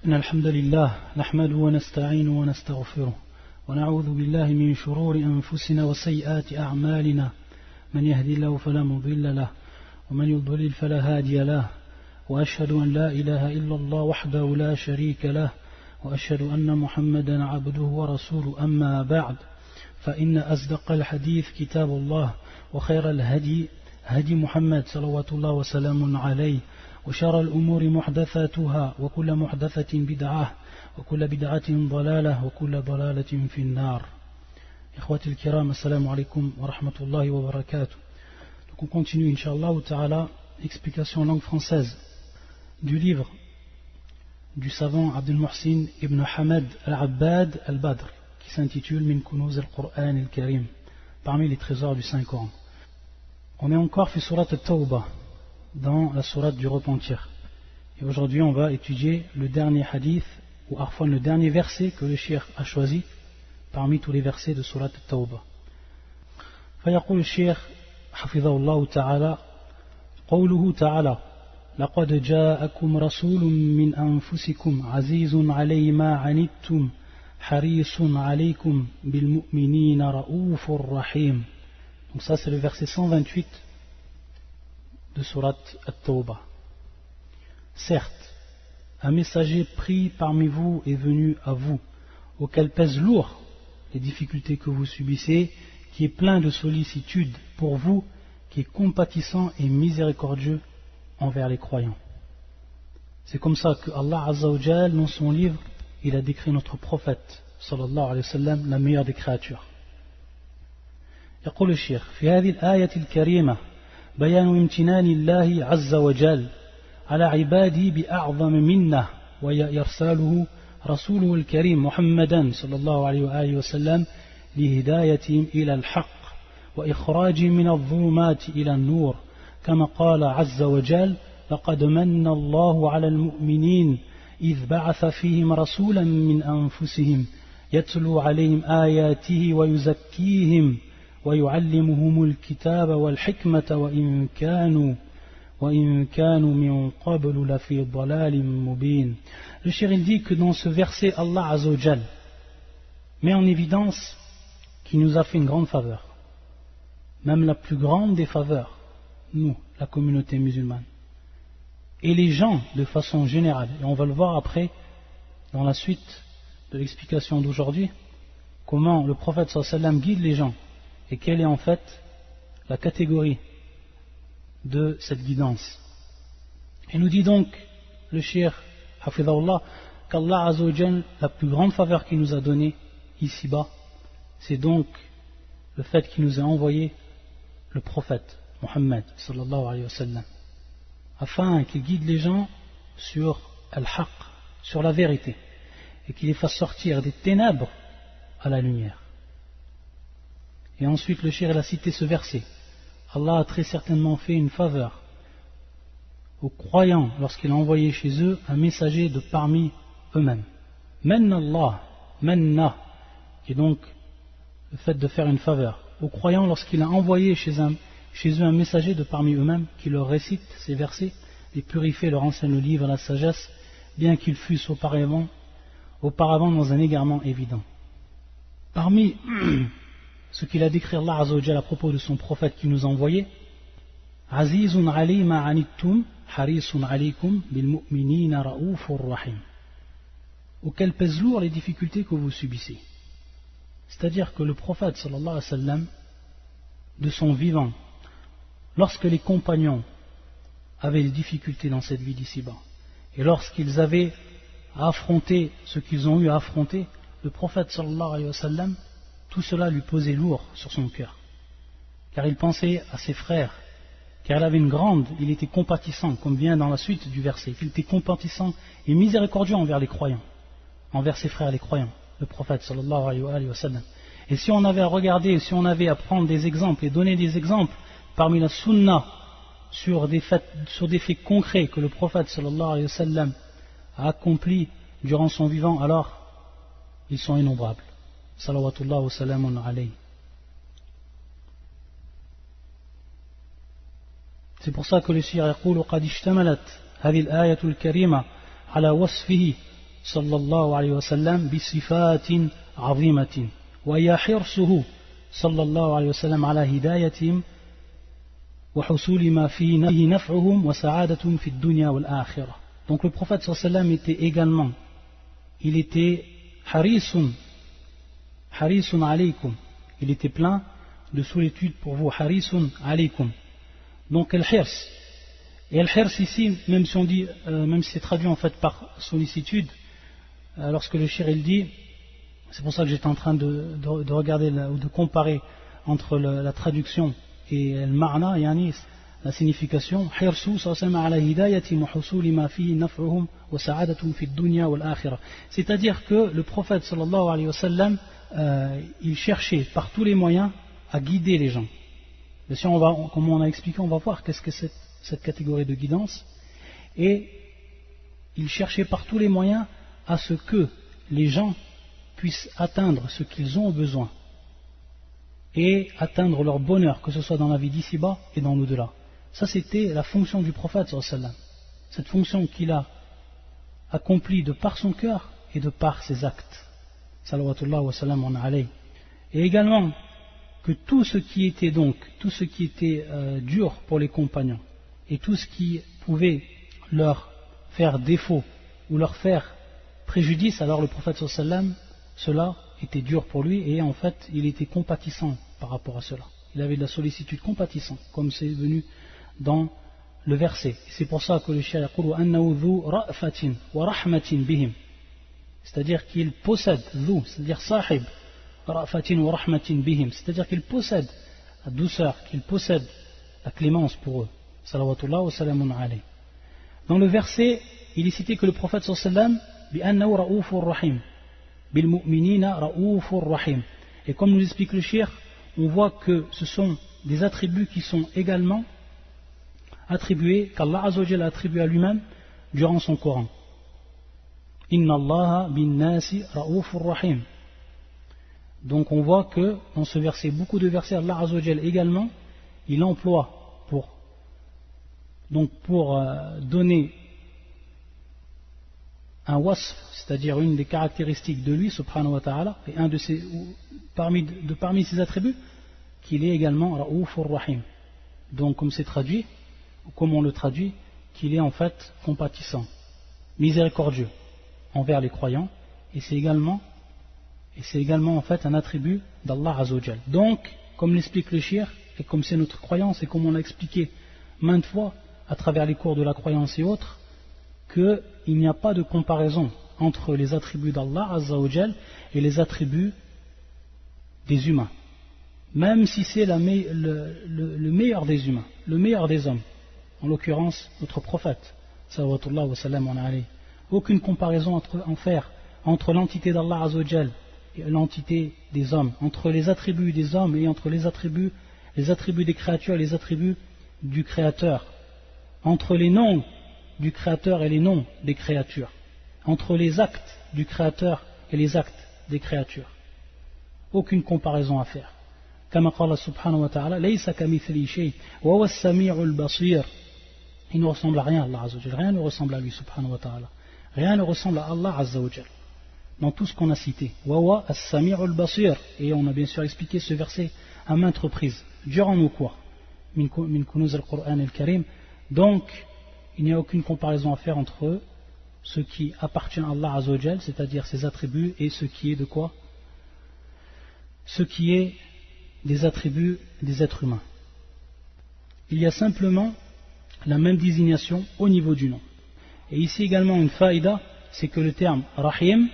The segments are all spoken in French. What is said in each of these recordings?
إن الحمد لله نحمده ونستعينه ونستغفره ونعوذ بالله من شرور أنفسنا وسيئات أعمالنا من يهدي الله فلا مضل له ومن يضلل فلا هادي له وأشهد أن لا إله إلا الله وحده لا شريك له وأشهد أن محمدا عبده ورسوله أما بعد فإن أصدق الحديث كتاب الله وخير الهدي هدي محمد صلوات الله وسلام عليه وشر الأمور محدثاتها وكل محدثة بدعة وكل بدعة ضلالة وكل ضلالة في النار. إخواتي الكرام, assalamu alaikum wa rahmatullahi wa barakatuh. Donc on continue Inch'Allah ta'ala, explication en langue française du livre du savant Abdul Muhsin ibn Hamad al-Abbad al-Badr qui s'intitule Min Kunuz al-Qur'an al-Karim, parmi les trésors du Saint-Coran. On est encore fait surat al-Tawbah, dans la sourate du repentir. Et aujourd'hui on va étudier le dernier hadith, ou parfois le dernier verset que le cheikh a choisi parmi tous les versets de sourate al-Tawbah. فيقول الشيخ حفظه الله تعالى قوله تعالى لقد جاءكم رسول من أنفسكم عزيز عليه ما عنتم حريص عليكم بالمؤمنين رؤوف رحيم. Donc ça c'est le verset 128 de sourate At-Tawbah. Certes, un messager pris parmi vous est venu à vous, auquel pèsent lourd les difficultés que vous subissez, qui est plein de sollicitude pour vous, qui est compatissant et miséricordieux envers les croyants. C'est comme ça que Allah Azza wa Jal, dans son livre, il a décrit notre prophète, sallallahu alayhi wa sallam, la meilleure des créatures. يقول الشيخ في هذه الآية الكريمة بيان امتنان الله عز وجل على عباده بأعظم منه ويرساله رسوله الكريم محمدا صلى الله عليه وآله وسلم لهدايتهم إلى الحق وإخراجهم من الظلمات إلى النور كما قال عز وجل لقد من الله على المؤمنين إذ بعث فيهم رسولا من أنفسهم يتلو عليهم آياته ويزكيهم ويعلمهم الكتاب والحكمة وإن كانوا من قبل لفي ضلال مبين. Le cheikh dit que dans ce verset Allah Azza wa Jal met en évidence qu'il nous a fait une grande faveur, même la plus grande des faveurs, nous, la communauté musulmane, et les gens de façon générale. Et on va le voir après dans la suite de l'explication d'aujourd'hui, comment le prophète sallallahu alayhi wa sallam guide les gens et quelle est en fait la catégorie de cette guidance. Et nous dit donc le cheikh Hafidahullah qu'Allah Azza wa Jal, la plus grande faveur qu'il nous a donnée ici-bas, c'est donc le fait qu'il nous a envoyé le prophète Muhammad sallallahu alayhi wa sallam, afin qu'il guide les gens sur al-haq, sur la vérité, et qu'il les fasse sortir des ténèbres à la lumière. Et ensuite le cheikh a cité ce verset. Allah a très certainement fait une faveur aux croyants lorsqu'il a envoyé chez eux un messager de parmi eux-mêmes. Manna Allah, manna, qui est donc le fait de faire une faveur aux croyants lorsqu'il a envoyé chez eux un messager de parmi eux-mêmes qui leur récite ces versets, les purifie, leur enseigne le livre, la sagesse, bien qu'ils fussent auparavant dans un égarement évident. Parmi ce qu'il a décrit Allah Azza wa Jalla à propos de son prophète qui nous a envoyé, Azizun alayhi ma anittum harisun alaykum bil mu'minina raoufur rahim, auquel pèsent lourd les difficultés que vous subissez. C'est-à-dire que le prophète sallallahu alayhi wa sallam, de son vivant, lorsque les compagnons avaient des difficultés dans cette vie d'ici-bas, et lorsqu'ils avaient à affronter ce qu'ils ont eu à affronter, le prophète sallallahu alayhi wa sallam, tout cela lui pesait lourd sur son cœur, car il pensait à ses frères, car il était compatissant, comme vient dans la suite du verset, il était compatissant et miséricordieux envers les croyants, envers ses frères les croyants, le prophète sallallahu alayhi wa sallam. Et si on avait à regarder, si on avait à prendre des exemples et donner des exemples parmi la sunna sur des faits concrets que le prophète sallallahu alayhi wa sallam a accomplis durant son vivant, alors ils sont innombrables. Salawatullah wa salamun alayhi. C'est pour ça que le cheikh يقول قد اشتملت هذه الآية الكريمة على وصفه صلى الله عليه وسلم بصفات عظيمة وهي حرصه صلى الله عليه وسلم على هدايتهم وحصول ما فيه نفعهم وسعادتهم في الدنيا والآخرة. Donc le prophète صلى الله عليه وسلم était également, il était harisun alaykum, il était plein de solitude pour vous, harisun alaykum. Donc al-hirs, et al-hirs ici, même si on dit, même si c'est traduit en fait par sollicitude, lorsque le shir il dit, c'est pour ça que j'étais en train de regarder ou de comparer entre la traduction et le ma'na, yani la signification, c'est-à-dire que le prophète sallallahu alayhi wa sallam, il cherchait par tous les moyens à guider les gens. Et si on va, comme on a expliqué, on va voir qu'est-ce que c'est cette catégorie de guidance, et il cherchait par tous les moyens à ce que les gens puissent atteindre ce qu'ils ont besoin et atteindre leur bonheur, que ce soit dans la vie d'ici-bas et dans l'au-delà. Ça, c'était la fonction du prophète sallallahu alayhi wa sallam, cette fonction qu'il a accomplie de par son cœur et de par ses actes, salawatullah wa salam alayhi. Et également que tout ce qui était dur pour les compagnons et tout ce qui pouvait leur faire défaut ou leur faire préjudice, alors le prophète sallallahu alayhi wa sallam, cela était dur pour lui, et en fait il était compatissant par rapport à cela. Il avait de la sollicitude, compatissant, comme c'est venu dans le verset. C'est pour ça que le cheikh yaqulu annahu dhu ra'fatin wa rahmatin bihim, c'est-à-dire qu'il possède, c'est-à-dire sahib ra'fatin wa rahmatin bihim, c'est-à-dire qu'il possède la douceur, qu'il possède la clémence pour eux. Salawatullah wa salamun alayhi. Dans le verset, il est cité que le prophète sallallahu alayhi wa sallam bi annahu ra'ufur rahim bil mu'minina ra'ufur rahim. Et comme nous explique le cheikh, on voit que ce sont des attributs qui sont également attribués, qu'Allah Azza wa Jalla a attribué à lui-même durant son Coran. Inna Allaha bin nasi ra'ufur rahim. Donc on voit que dans ce verset, beaucoup de versets, Allah Azza wa Jalla également, il emploie pour donner un wasf, c'est-à-dire une des caractéristiques de lui, subhanahu wa ta'ala, et un de ses, parmi ses attributs, qu'il est également Ra'oufur Rahim. Donc, comme c'est traduit, ou comme on le traduit, qu'il est en fait compatissant, miséricordieux envers les croyants, et c'est également en fait un attribut d'Allah Azza wa Jal. Donc, comme l'explique le shir, et comme c'est notre croyance, et comme on l'a expliqué maintes fois à travers les cours de la croyance et autres, qu'il n'y a pas de comparaison entre les attributs d'Allah Azza wa Jal et les attributs des humains, même si c'est le meilleur des humains, le meilleur des hommes, en l'occurrence notre prophète salawatullah wa salam alayhi. Aucune comparaison à faire entre l'entité d'Allah Azza wa Jal et l'entité des hommes, entre les attributs des hommes et entre les attributs des créatures et les attributs du Créateur, entre les noms du Créateur et les noms des créatures, entre les actes du Créateur et les actes des créatures. Aucune comparaison à faire. Kama qala subhanahu wa ta'ala, laysa kamithlihi shay wa huwa as-sami'ul basir. Il ne ressemble à rien, Allah Azza wa Jalla. Rien ne ressemble à lui, subhanahu wa ta'ala. Rien ne ressemble à Allah Azza wa Jalla. Dans tout ce qu'on a cité. Wa huwa as-sami'ul basir. Et on a bien sûr expliqué ce verset à maintes reprises. Durant nos cours. Min kunuz al-Qur'an al-Karim. Donc, il n'y a aucune comparaison à faire entre ce qui appartient à Allah Azza wa Jal, c'est-à-dire ses attributs, et ce qui est de quoi? Ce qui est des attributs des êtres humains. Il y a simplement la même désignation au niveau du nom. Et ici également une faïda, c'est que le terme Rahim,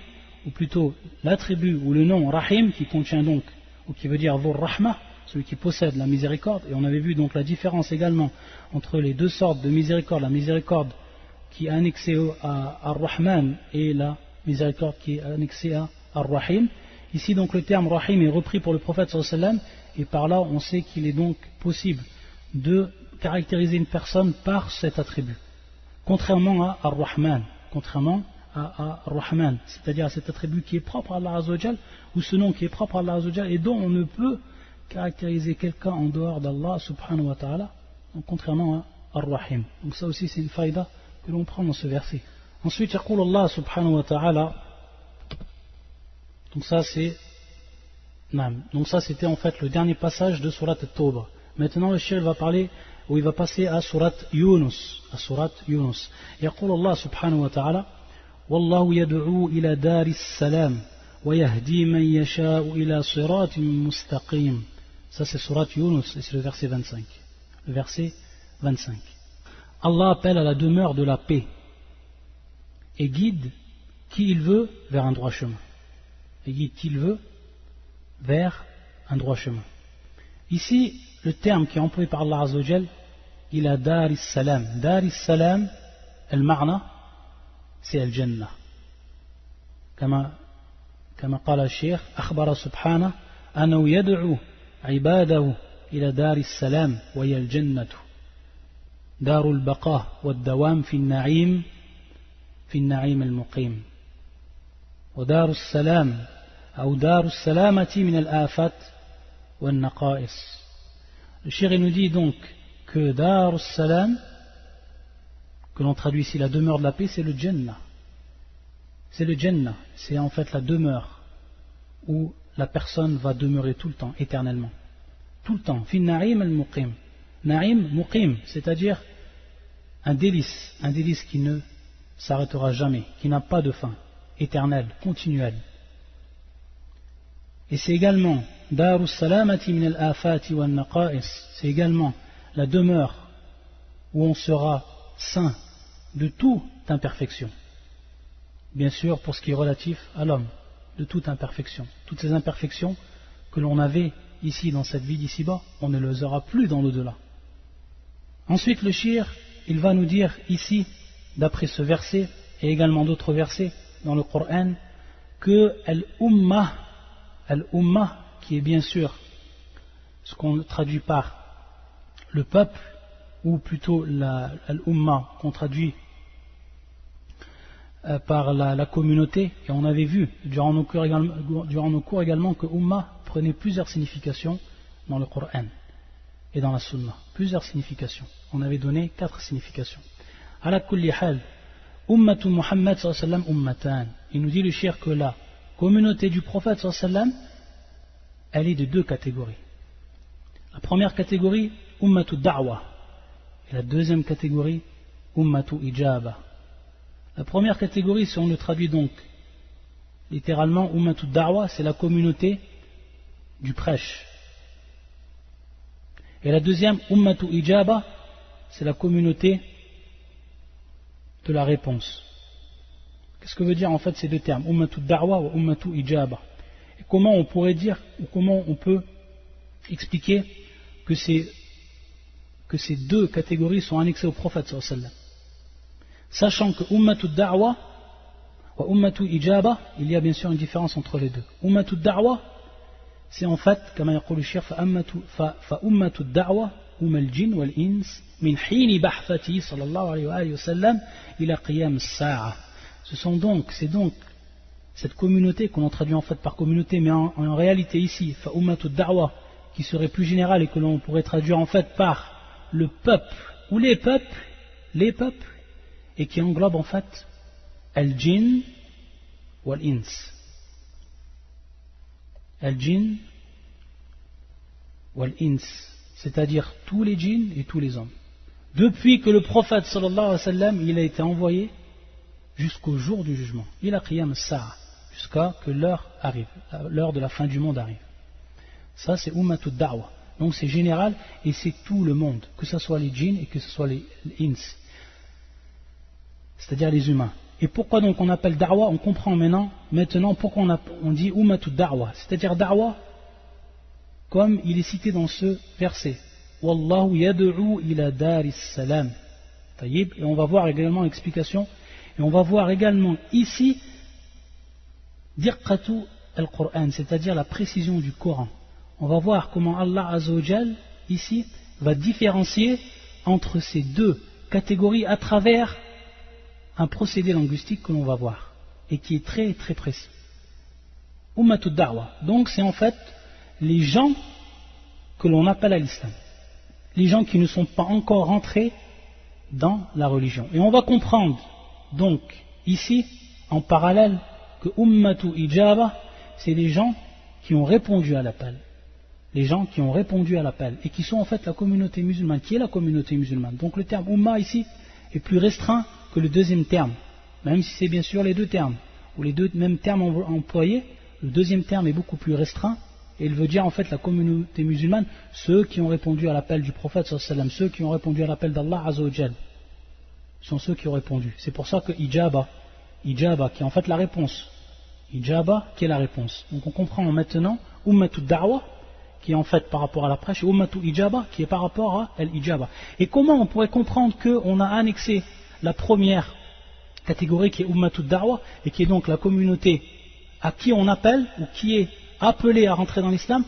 ou plutôt l'attribut ou le nom Rahim, qui contient donc, ou qui veut dire Dhur Rahma, celui qui possède la miséricorde, et on avait vu donc la différence également entre les deux sortes de miséricorde, la miséricorde qui est annexée à Ar-Rahman et la miséricorde qui est annexée à Ar-Rahim. Ici donc le terme Rahim est repris pour le prophète sallallahu alayhi wa sallam, et par là on sait qu'il est donc possible de caractériser une personne par cet attribut, contrairement à Ar-Rahman, c'est-à-dire à cet attribut qui est propre à Allah Azza wa Jal, ou ce nom qui est propre à Allah Azza wa Jal et dont on ne peut caractériser quelqu'un en dehors d'Allah subhanahu wa ta'ala, contrairement à Ar-Rahim. Donc ça aussi c'est une faïda que l'on prend dans ce verset. Ensuite, يقول الله سبحانه وتعالى, donc ça c'était en fait le dernier passage de Surat At-Tawbah. Maintenant le cheikh va parler, ou il va passer à Surat Yunus. يقول الله سبحانه وتعالى والله يدعو إلى دار السلام ويهدي من يشاء إلى صراط مستقيم. Ça c'est Surat Yunus et c'est le verset 25. Le verset 25. Allah appelle à la demeure de la paix et guide qui il veut vers un droit chemin. Ici, le terme qui est employé par Allah Azza wa Jal, il a Dar is-Salam. Dar is-Salam, al-Ma'na, c'est al-Jannah. كما قال الشيخ أخبر سبحانه أنه يدعو عباده إلى دار السلام وهي الجنة دار البقاء والدوام في النعيم المقيم ودار السلام أو دار السلامة من الآفات والنقائص. Le cheikh nous dit donc que Dar al-Salam, que l'on traduit ici la demeure de la paix, c'est le Jannah. C'est le Jannah, c'est en fait la demeure où la personne va demeurer tout le temps, éternellement. Tout le temps. Fin na'im al-muqim. Na'im muqim, c'est-à-dire un délice qui ne s'arrêtera jamais, qui n'a pas de fin, éternel, continuel. Et c'est également Darus Salamati min al-afati wa naqa'is, c'est également la demeure où on sera saint de toute imperfection. Bien sûr, pour ce qui est relatif à l'homme, de toute imperfection. Toutes ces imperfections que l'on avait ici dans cette vie d'ici-bas, on ne les aura plus dans l'au-delà. Ensuite, le shir, il va nous dire ici, d'après ce verset et également d'autres versets dans le Coran, que al-Ummah, qui est bien sûr ce qu'on traduit par le peuple, ou plutôt al-Ummah qu'on traduit par la communauté, et on avait vu durant nos cours également que Ummah prenait plusieurs significations dans le Coran et dans la Sunna, plusieurs significations. On avait donné 4 significations. Ala kulli hal, Ummatu Muhammad sallallahu alayhi wa sallam ummatan. Il nous dit le cheikh que la communauté du prophète sallallahu alayhi wa sallam, elle est de 2 catégories. La première catégorie, Ummatu Da'wa, et la deuxième catégorie, Ummatu Ijaba. La première catégorie, si on le traduit donc littéralement, Ummatu Da'wa, c'est la communauté du prêche. Et la deuxième, Ummatu Ijaba, c'est la communauté de la réponse. Qu'est-ce que veut dire en fait ces 2 termes, Ummatu Da'wa ou Ummatu Ijaba? Et comment on pourrait dire, ou comment on peut expliquer que ces 2 catégories sont annexées au prophète sallallahu alayhi wa sallam? Sachant que Ummatu Da'wa ou Ummatu Ijaba, il y a bien sûr une différence entre les deux. Ummatu Da'wa, c'est en fait, comme يقول الشيخ, فأمة الدعوة هم الجن والإنس من حين بعثته صلى الله عليه وآله وسلم إلى قيام الساعة. C'est donc cette communauté qu'on traduit en fait par communauté, mais en réalité ici, فأمة الدعوة, qui serait plus général et que l'on pourrait traduire en fait par le peuple ou les peuples, et qui englobe en fait al-jinn wal-ins. Al-jinn wal-ins, c'est-à-dire tous les djinns et tous les hommes. Depuis que le prophète sallallahu alayhi wa sallam, il a été envoyé jusqu'au jour du jugement, ila qiyam as-sa'a, jusqu'à que l'heure arrive, l'heure de la fin du monde arrive. Ça c'est Ummatu Da'wa. Donc c'est général et c'est tout le monde, que ce soit les djinns et que ce soit les ins, c'est-à-dire les humains. Et pourquoi donc on appelle Da'wa? On comprend maintenant pourquoi on dit Ummatu Da'wa, c'est-à-dire Da'wa, comme il est cité dans ce verset. Wallahu yad'u ila daris salam. Et on va voir également l'explication, et on va voir également ici Diqqatu al-Qur'an, c'est-à-dire la précision du Coran. On va voir comment Allah Azza wa Jal ici va différencier entre ces 2 catégories à travers un procédé linguistique que l'on va voir et qui est très très précis. Ummatu Da'wa, donc c'est en fait les gens que l'on appelle à l'islam, les gens qui ne sont pas encore rentrés dans la religion. Et on va comprendre donc ici en parallèle que Ummatu Ijaba, c'est les gens qui ont répondu à l'appel. Les gens qui ont répondu à l'appel et qui sont en fait la communauté musulmane. Qui est la communauté musulmane? Donc le terme Ummah ici est plus restreint que le deuxième terme, même si c'est bien sûr les deux termes, ou les deux mêmes termes employés. Le deuxième terme est beaucoup plus restreint et il veut dire en fait la communauté musulmane, ceux qui ont répondu à l'appel du prophète sallallahu alayhi wa sallam, ceux qui ont répondu à l'appel d'Allah azza wa jal, sont ceux qui ont répondu. C'est pour ça que Ijaba qui est en fait la réponse, Ijaba qui est la réponse. Donc on comprend maintenant Ummatu Da'wa qui est en fait par rapport à la prêche, et Ummatu Ijaba qui est par rapport à Al-Ijaba. Et comment on pourrait comprendre qu'on a annexé la première catégorie qui est Ummatu Da'wa et qui est donc la communauté à qui on appelle ou qui est appelé à rentrer dans l'islam,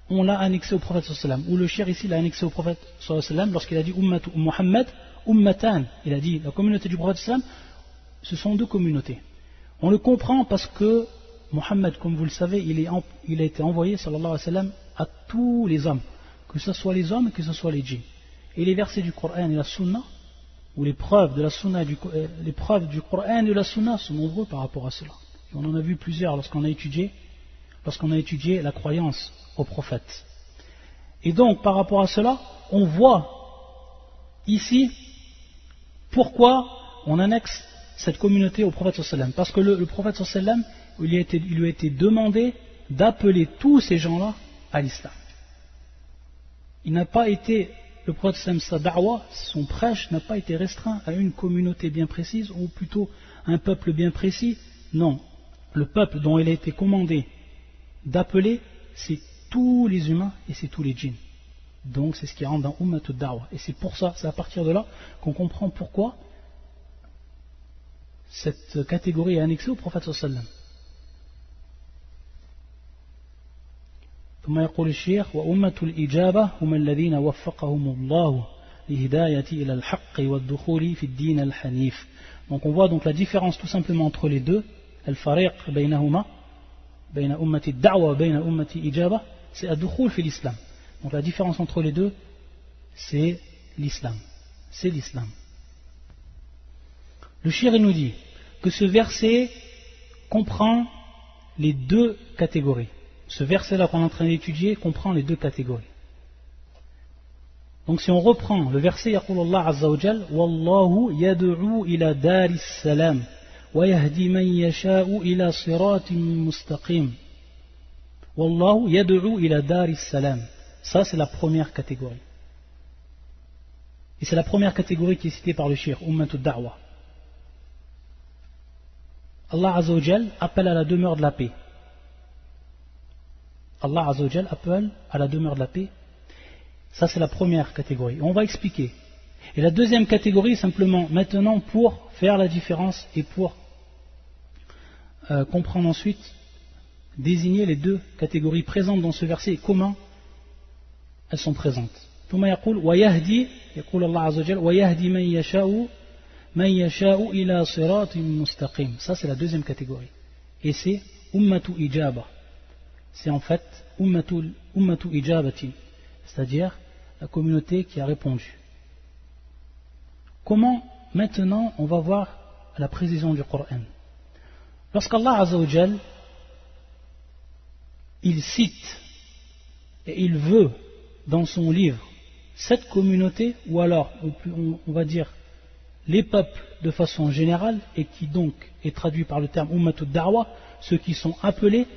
on l'a annexé au prophète sallallahu alayhi wa sallam, ou le shir ici l'a annexé au prophète sallallahu alayhi wa sallam lorsqu'il a dit Ummatu Muhammad, Ummatan, il a dit la communauté du prophète sallallahu alayhi wa sallam, ce sont deux communautés. On le comprend parce que Muhammad, comme vous le savez, il a été envoyé sallallahu alayhi wa sallam à tous les hommes, que ce soit les hommes, que ce soit les djinns. Et les versets du Coran et la Sunna, ou les preuves de la Sunna, les preuves du Coran et de la Sunna sont nombreux par rapport à cela. Et on en a vu plusieurs lorsqu'on a étudié la croyance au prophète. Et donc par rapport à cela, on voit ici pourquoi on annexe cette communauté au prophète sallallahu alayhi wa sallam. Parce que le prophète sallallahu alayhi wa sallam, il lui a été demandé d'appeler tous ces gens-là à l'islam. Il n'a pas été, le prophète sallallahu alayhi wa sallam, sa da'wa, son prêche n'a pas été restreint à une communauté bien précise, ou plutôt un peuple bien précis. Non, le peuple dont il a été commandé d'appeler, c'est tous les humains et c'est tous les djinns. Donc c'est ce qui rentre dans Ummatu Da'wa. Et c'est pour ça, c'est à partir de là qu'on comprend pourquoi cette catégorie est annexée au prophète sallallahu alayhi wa sallam. ثم يقول الشيخ وأمة الإجابة هم الذين وفقهم الله لهداية إلى الحق والدخول في الدين الحنيف. Donc on voit donc la différence tout simplement entre les deux, الفريق بينهما بين أمة الدعوة وبين أمة الإجابة, c'est الدخول في l'islam. Donc la différence entre les deux, c'est l'islam. C'est l'islam. Le shir nous dit que ce verset comprend les deux catégories. Ce verset-là qu'on est en train d'étudier comprend les deux catégories. Donc si on reprend le verset, يقول الله عز وجل والله يدعو إلى دار السلام ويهدي من يشاء إلى صراط مستقيم. والله يدعو إلى دار السلام. Ça c'est la première catégorie. Et c'est la première catégorie qui est citée par le shir, Ummatu Da'wa. Allah Azza wa Jal appelle à la demeure de la paix. Allah Azza wa Jal appelle à la demeure de la paix. Ça c'est la première catégorie. On va expliquer. Et la deuxième catégorie, simplement maintenant pour faire la différence et pour comprendre ensuite, désigner les deux catégories présentes dans ce verset et comment elles sont présentes. ثم يقول ويهدي, يقول الله عز وجل ويهدي من يشاء إلى صراط مستقيم. Ça c'est la deuxième catégorie. Et c'est Ummatu Ijaba. C'est en fait Ummatu Ijabati, c'est-à-dire la communauté qui a répondu. Comment maintenant on va voir la précision du Coran. Lorsqu'Allah Azza wa Jal il cite et il veut dans son livre cette communauté, ou alors on va dire les peuples de façon générale, et qui donc est traduit par le terme Ummatu Da'wa, ceux qui sont appelés,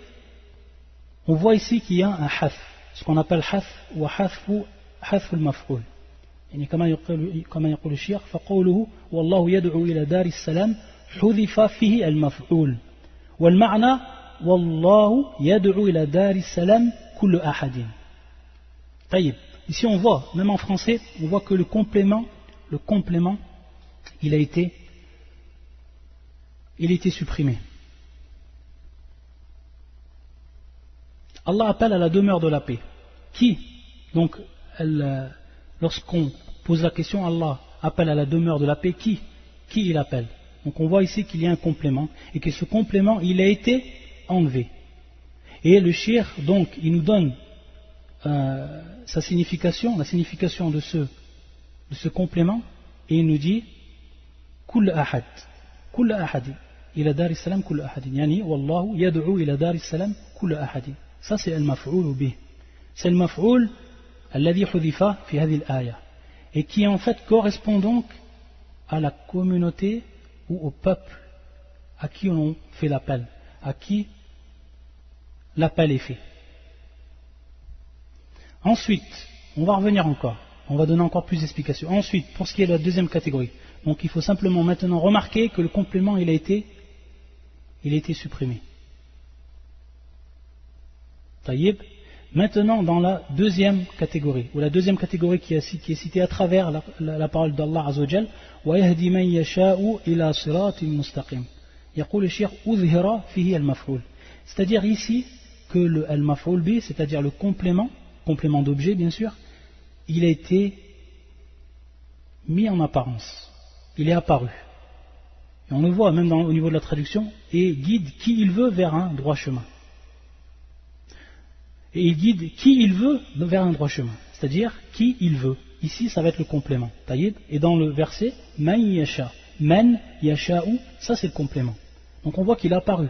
on voit ici qu'il y a un haf, ce qu'on appelle haf ou haf al-maf'ul. يعني كما يقول الشيخ فقوله والله يدعو إلى دار السلام حذف فيه المفعول والمعنى والله يدعو إلى دار السلام كل أحد. طيب, ici on voit, même en français, on voit que le complément il a été supprimé. Allah appelle à la demeure de la paix. Qui? Donc, lorsqu'on pose la question, Allah appelle à la demeure de la paix, qui il appelle? Donc on voit ici qu'il y a un complément, et que ce complément, il a été enlevé. Et le shir, donc, il nous donne sa signification, la signification de ce complément, et il nous dit Kull ahad. كل أحد إلى دار السلام كل أحد يعني والله يدعو إلى دار السلام كل أحد. Ça c'est المفعول به. C'est le مفعول الذي حذف في هذه الآية et qui en fait correspond donc à la communauté ou au peuple à qui on fait l'appel, à qui l'appel est fait. Ensuite, on va revenir encore, on va donner encore plus d'explications. Ensuite, pour ce qui est de la deuxième catégorie, donc il faut simplement maintenant remarquer que le complément il a été supprimé. Taïb. Maintenant, dans la deuxième catégorie, ou la deuxième catégorie qui est citée à travers la parole d'Allah Azzawajal, وَيَهْدِي مَنْ يَشَاءُ إِلَى صِرَاطٍ مُسْتَقِيمٍ. يقول الشيخ أُظْهِرَ فِيهِ الْمَفْعُولِ. C'est-à-dire ici que le al-maf'ul bi, c'est-à-dire le complément d'objet bien sûr, il a été mis en apparence, il est apparu. Et on le voit même au niveau de la traduction, et guide qui il veut vers un droit chemin. Et il guide qui il veut vers un droit chemin, c'est-à-dire qui il veut. Ici, ça va être le complément. Taïd. Et dans le verset, man yasha, man yasha'u, ça c'est le complément. Donc on voit qu'il est apparu.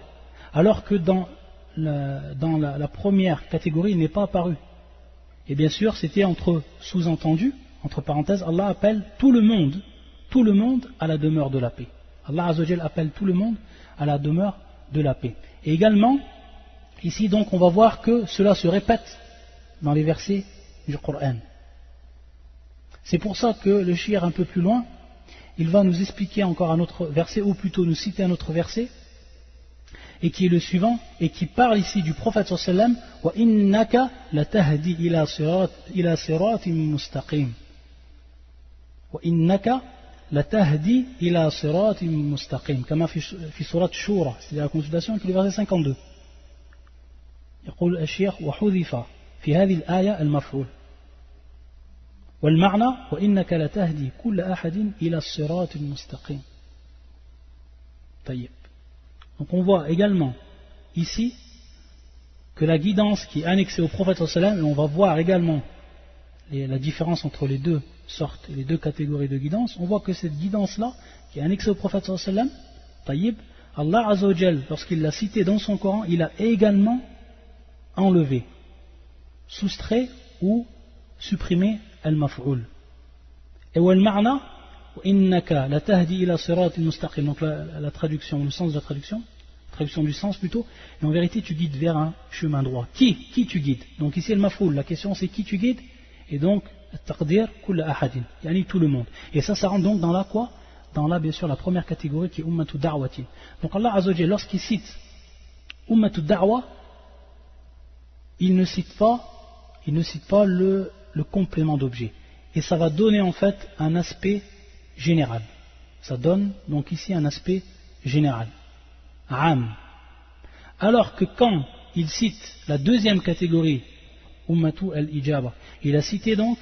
Alors que dans la première catégorie, il n'est pas apparu. Et bien sûr, c'était sous-entendu, entre parenthèses, Allah appelle tout le monde à la demeure de la paix. Allah Azzawajal appelle tout le monde à la demeure de la paix. Et également, ici donc on va voir que cela se répète dans les versets du Coran. C'est pour ça que le shir un peu plus loin, il va nous expliquer encore un autre verset, ou plutôt nous citer un autre verset, et qui est le suivant, et qui parle ici du prophète sallallahu alayhi wa sallam, wa innaka latahdi ila siratin mustaqim. Wa innaka latahdi ila siratin mustaqim, comme fi surat Shura, c'est la consultation qui est le verset 52. يقول الشيخ وحذف في هذه الآية المفعول والمعنى وإنك لتهدي كل أحد إلى الصراط المستقيم. طيب. Donc on voit également ici que la guidance qui est annexée au prophète sallallahu alayhi wa sallam, et on va voir également la différence entre les deux sortes, les deux catégories de guidance, on voit que cette guidance-là qui est annexée au prophète sallallahu alayhi wa sallam, taïb, Allah Azzawajal, lorsqu'il l'a cité dans son Coran, il a également enlevé, soustrait ou supprimé al-maf'ul. Et wal-ma'na innaka latahdi ila siratil mustaqim, donc la traduction, le sens de la traduction du sens plutôt, et en vérité tu guides vers un chemin droit. Qui tu guides? Donc ici al-maf'ul, la question c'est qui tu guides, et donc taqdir kull ahadin, yani tout le monde. Et ça rentre donc dans la quoi? Dans la bien sûr la première catégorie qui est ummatu da'wati. Donc Allah Azzawajal, lorsqu'il cite ummatu da'wa, il ne cite pas le complément d'objet. Et ça va donner en fait un aspect général. Ça donne donc ici un aspect général. Am. Alors que quand il cite la deuxième catégorie, Ummatu al-Ijaba, il a cité donc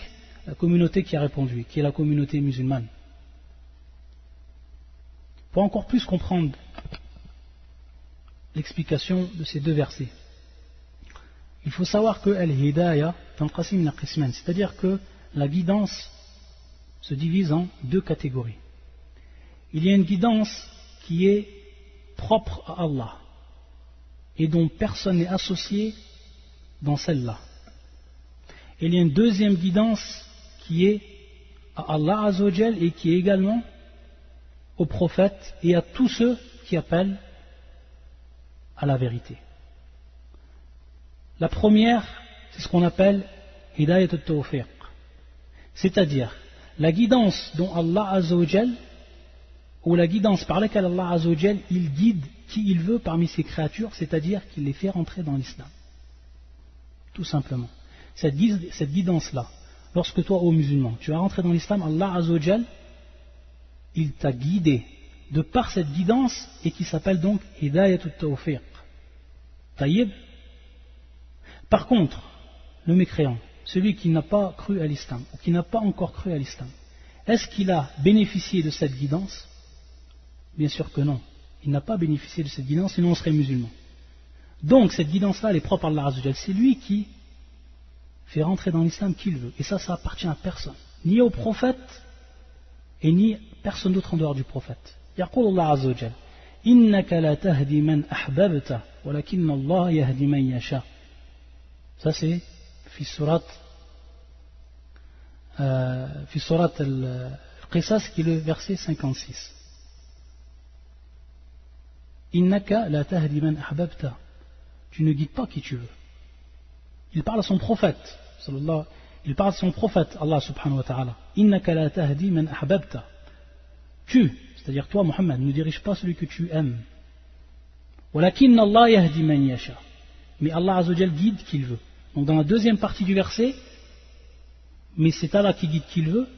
la communauté qui a répondu, qui est la communauté musulmane. Pour encore plus comprendre l'explication de ces deux versets, il faut savoir que al-hidayah tanqasim ila qisman, c'est-à-dire que la guidance se divise en deux catégories. Il y a une guidance qui est propre à Allah et dont personne n'est associé dans celle-là. Et il y a une deuxième guidance qui est à Allah Azzawajal et qui est également aux prophètes et à tous ceux qui appellent à la vérité. La première, c'est ce qu'on appelle Hidayat al-Tawfiq, c'est-à-dire la guidance dont Allah Azzawajal, ou la guidance par laquelle Allah Azzawajal, il guide qui il veut parmi ses créatures, c'est-à-dire qu'il les fait rentrer dans l'islam. Tout simplement. Cette guidance-là, lorsque toi, ô musulman, tu vas rentrer dans l'islam, Allah Azzawajal, il t'a guidé de par cette guidance et qui s'appelle donc Hidayat al-Tawfiq. Taïb. Par contre, le mécréant, celui qui n'a pas cru à l'islam, ou qui n'a pas encore cru à l'islam, est-ce qu'il a bénéficié de cette guidance? Bien sûr que non. Il n'a pas bénéficié de cette guidance, sinon on serait musulman. Donc cette guidance-là, elle est propre à Allah Azzawajal. C'est lui qui fait rentrer dans l'islam qui il veut. Et ça appartient à personne. Ni au prophète, et ni personne d'autre en dehors du prophète. يقول الله عز وجل إنك لا تهدي من أحببت ولكن الله يهدي من يشاء. Ça c'est في سورة القصص qui est le verset 56. إنك لا تهدي من أحببت. Tu ne guides pas qui tu veux. Il parle à son prophète. Il parle à son prophète, Allah subhanahu wa ta'ala. Innaka la tahdi man ahbabta. Tu, c'est-à-dire toi, Muhammad, ne dirige pas celui que tu aimes. Walakin Allah yahdi man yasha. Mais Allah azza wa jal guide qui il veut. Donc dans la deuxième partie du verset, mais c'est Allah qui guide qui il veut,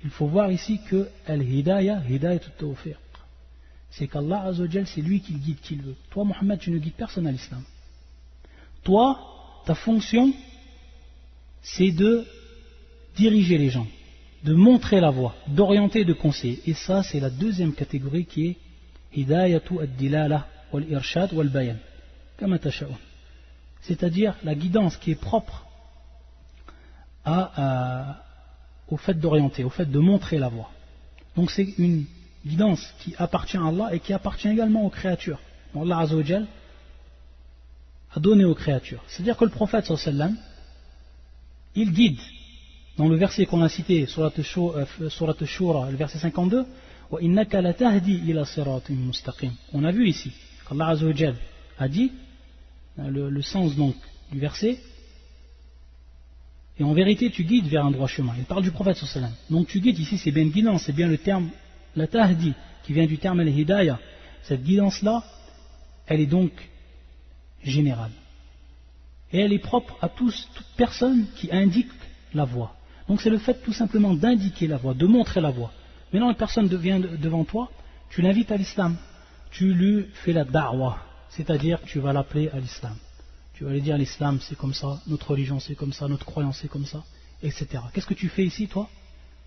il faut voir ici que al-hidayah, hidayat al-tawfiq. C'est qu'Allah azza wa jal, c'est lui qui guide qui il veut. Toi, Muhammad, tu ne guides personne à l'islam. Toi, ta fonction, c'est de diriger les gens, de montrer la voie, d'orienter, de conseiller. Et ça, c'est la deuxième catégorie qui est hidayatu ad-dilala wal-irshad wal-bayan, kama tasha'un. C'est-à-dire la guidance qui est propre au fait d'orienter, au fait de montrer la voie. Donc c'est une guidance qui appartient à Allah et qui appartient également aux créatures. Allah Azza wa Jal a donné aux créatures. C'est-à-dire que le prophète sallallahu alayhi wa sallam, il guide. Dans le verset qu'on a cité, Surat al-Shura, le verset 52, وَإِنَّكَ لَتَهْدِي إِلَى صِرَاطٍ مُسْتَقِيمٍ. On a vu ici qu'Allah Azza wa Jal a dit, le sens donc du verset, et en vérité tu guides vers un droit chemin. Il parle du prophète sallallahu alayhi wa sallam. Donc tu guides ici, c'est bien une guidance, c'est bien le terme la tahdi qui vient du terme al-hidayah. Cette guidance-là, elle est donc générale. Et elle est propre à toute personne qui indique la voie. Donc c'est le fait tout simplement d'indiquer la voie, de montrer la voie. Maintenant une personne vient devant toi, tu l'invites à l'islam, tu lui fais la da'wah, c'est-à-dire tu vas l'appeler à l'islam. Tu vas lui dire l'islam c'est comme ça, notre religion c'est comme ça, notre croyance c'est comme ça, etc. Qu'est-ce que tu fais ici toi?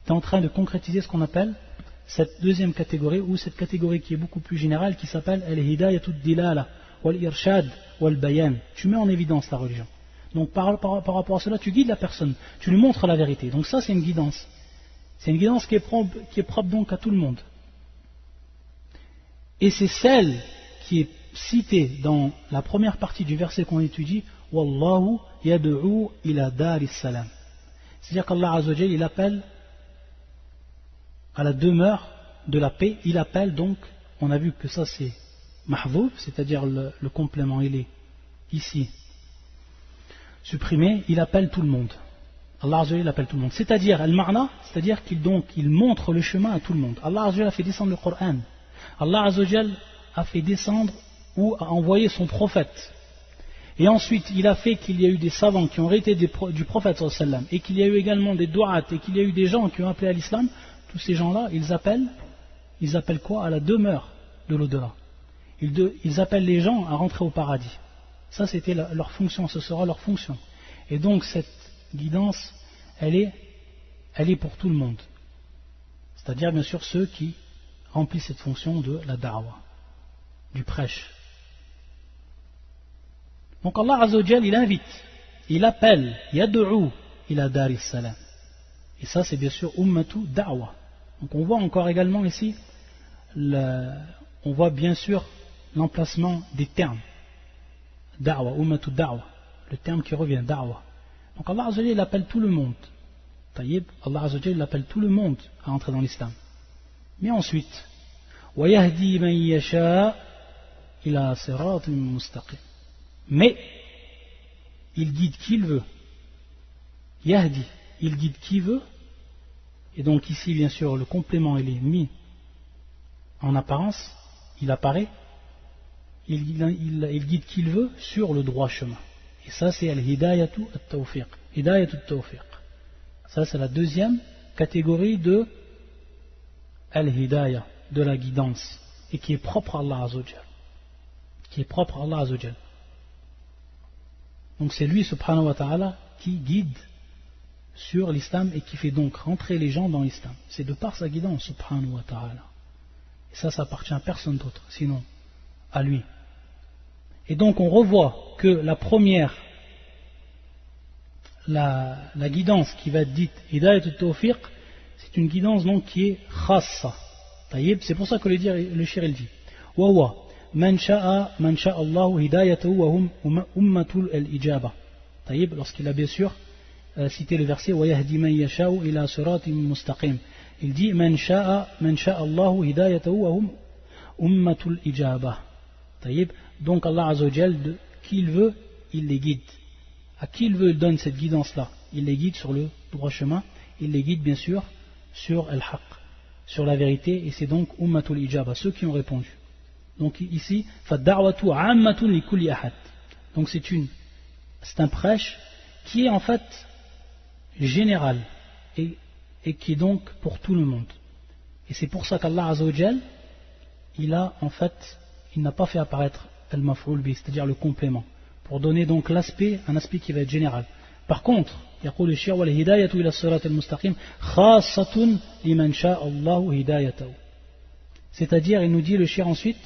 Tu es en train de concrétiser ce qu'on appelle cette deuxième catégorie, ou cette catégorie qui est beaucoup plus générale, qui s'appelle al-hidayatu ad-dilala wal-irshad wal-bayan. Tu mets en évidence la religion. Donc par rapport à cela, tu guides la personne, tu lui montres la vérité. Donc ça c'est une guidance. C'est une guidance qui est propre donc à tout le monde. Et c'est celle qui est citée dans la première partie du verset qu'on étudie, Wallahu yad'u ila daris salam. C'est-à-dire qu'Allah Azza wa Jalla, il appelle à la demeure de la paix. Il appelle donc, on a vu que ça c'est mahvoub, c'est-à-dire le complément, il est ici supprimé, il appelle tout le monde. Allah Azza wa Jalla appelle tout le monde. C'est-à-dire, al-ma'na, c'est-à-dire qu'il montre le chemin à tout le monde. Allah Azza wa Jalla a fait descendre le Coran. Allah Azza wa Jalla a fait descendre ou a envoyé son prophète. Et ensuite, il a fait qu'il y a eu des savants qui ont hérité du prophète sallallahu alayhi wa sallam, et qu'il y a eu également des du'at, et qu'il y a eu des gens qui ont appelé à l'islam. Tous ces gens-là, ils appellent quoi? À la demeure de l'au-delà. Ils appellent les gens à rentrer au paradis. Ça, c'était leur fonction, ce sera leur fonction. Et donc, cette guidance, elle est pour tout le monde. C'est-à-dire, bien sûr, ceux qui remplissent cette fonction de la da'wa, du prêche. Donc, Allah Azza wa Jal, il invite, il appelle, yad'u ila daris salam. Et ça, c'est bien sûr ummatu da'wa. Donc, on voit encore également ici, on voit bien sûr l'emplacement des termes. Da'wa, ummatu da'wa, le terme qui revient, da'wa. Donc Allah Azza wa Jalla appelle tout le monde. Taïb, Allah Azza wa Jalla appelle tout le monde à entrer dans l'islam. Mais ensuite, wa yahdi man yasha ila siratin mustaqim. Mais il guide qui il veut. Yahdi, il guide qui veut. Et donc ici, bien sûr, le complément il est mis en apparence, il apparaît. Il guide qui il veut sur le droit chemin. Et ça c'est al-hidayatu at-tawfiq. Hidayatu at-tawfiq. Ça c'est la deuxième catégorie de al-hidayah, de la guidance, et qui est propre à Allah Azza wa Jal. Qui est propre à Allah Azza wa Jal. Donc c'est lui subhanahu wa ta'ala qui guide sur l'islam et qui fait donc rentrer les gens dans l'islam. C'est de par sa guidance subhanahu wa ta'ala. Et ça appartient à personne d'autre, sinon à lui. Et donc on revoit que la première, la guidance qui va être dite Hidayat al-Tawfiq, c'est une guidance donc qui est khassa, طيب, c'est pour ça que le shir il dit وهو من شاء الله هدايته وهم أمة الإجابة. طيب, lorsqu'il a bien sûr cité le verset ويهدي من يشاء إلى صراط مستقيم, il dit من شاء الله هدايته وهم أمة الإجابة. طيب, donc Allah Azza wa Jal, qui il veut, il les guide. À qui il veut, il donne cette guidance-là. Il les guide sur le droit chemin, il les guide bien sûr sur al-haq, sur la vérité, et c'est donc ummatul ijaba, ceux qui ont répondu. Donc ici, fad-da'watu 'ammatun li kulli ahad. Donc c'est un prêche qui est en fait général et qui est donc pour tout le monde. Et c'est pour ça qu'Allah Azza wa Jal, il n'a pas fait apparaître al-maf'ul bi, c'est-à-dire le complément, pour donner donc un aspect qui va être général. Par contre, يقول الشيخ والهداية إلى الصراط المستقيم خاصة لمن شاء الله هدايته. C'est-à-dire, il nous dit le cheikh ensuite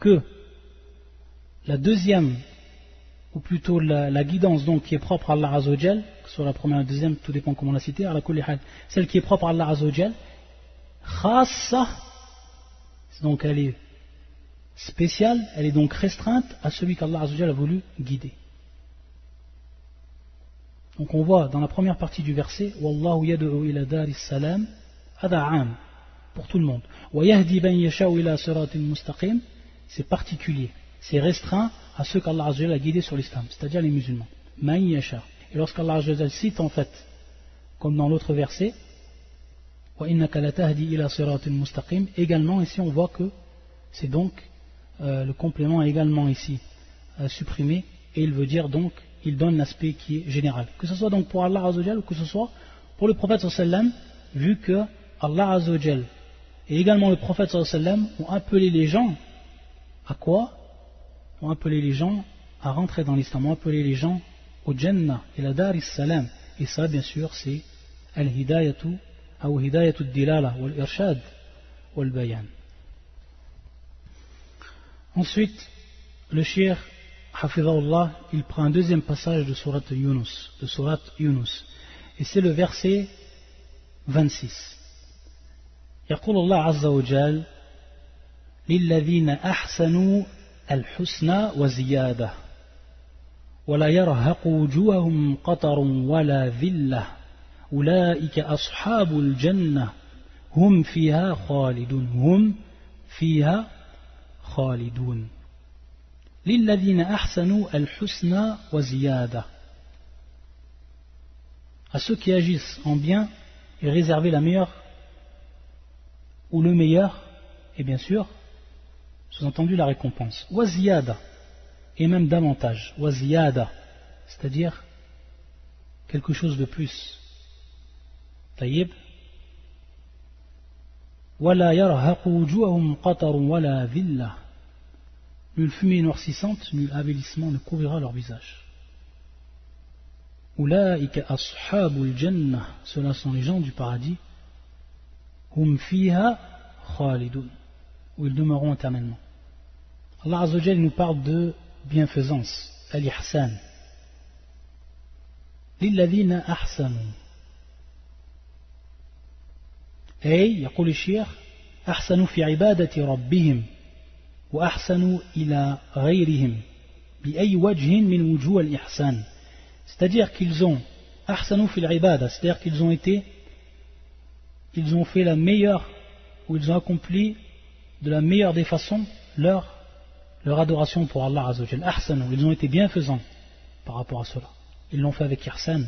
que la deuxième, ou plutôt la guidance donc qui est propre à Allah Azza wa Jal, que ce soit la première ou la deuxième, tout dépend comment on l'a cité, celle qui est propre à Allah Azza wa Jal, khassa, donc elle est spéciale, elle est donc restreinte à celui qu'Allah Azza wa Jal a voulu guider. Donc on voit dans la première partie du verset Wallahu yad'u ila daris salam, hada 'am, pour tout le monde. Wa yahdi man yasha'u ila siratin mustaqim, c'est particulier, c'est restreint à ceux qu'Allah Azza wa Jal a guidés sur l'islam, c'est-à-dire les musulmans. Man yasha. Et lorsqu'Allah Azza wa Jal cite en fait, comme dans l'autre verset, Wa innaka latahdi ila siratin mustaqim, également ici on voit que c'est donc le complément est également ici supprimé, et il veut dire donc, il donne l'aspect qui est général. Que ce soit donc pour Allah Azza wa Jal ou que ce soit pour le prophète sallallahu alayhi wa sallam, vu que Allah Azza wa Jal et également le prophète sallallahu alayhi wa sallam ont appelé les gens à quoi? Ont appelé les gens à rentrer dans l'islam, ont appelé les gens au Jannah et la Dar salam. Et ça bien sûr c'est al-hidayatu ou hidayatu ad-dilala wal-irshad wal-bayan. Ensuite, le cheikh Hafidhahullah, il prend un deuxième passage de Surat Yunus, et c'est le verset 26. يقول الله عز وجل للذين أحسنوا الحسنى وزيادة ولا يرهق وجوههم قطر ولا ذلة أولئك أصحاب الجنة هم فيها خالدون للذين أحسنوا الحسنى وزيادة. À ceux qui agissent en bien et réserver la meilleure ou le meilleur, et bien sûr sous-entendu la récompense, waziyada, et même davantage, waziyada, c'est-à-dire quelque chose de plus. Tayyib, wala yarhaqu wujuhahum qatarun wala dhillah, nulle fumée noircissante, nul avélissement ne couvrira leur visage. Ulaika ashabul jannah, ceux-là sont les gens du paradis, hum fiha khalidun, où ils demeureront éternellement. Allah Azza wa Jal nous parle de bienfaisance, al-ihsan. Lilladhina ahsanu. أي يقول الشيخ أحسنوا في عبادة ربهم وأحسنوا إلى غيرهم بأي وجه من وجوه الإحسان. C'est-à-dire qu'ils ont أحسنوا في العبادة, c'est-à-dire qu'ils ont fait la meilleure, ou ils ont accompli de la meilleure des façons leur adoration pour Allah Azza wa Jal. Ahsanu, ils ont été bienfaisants par rapport à cela. Ils l'ont fait avec ihsan.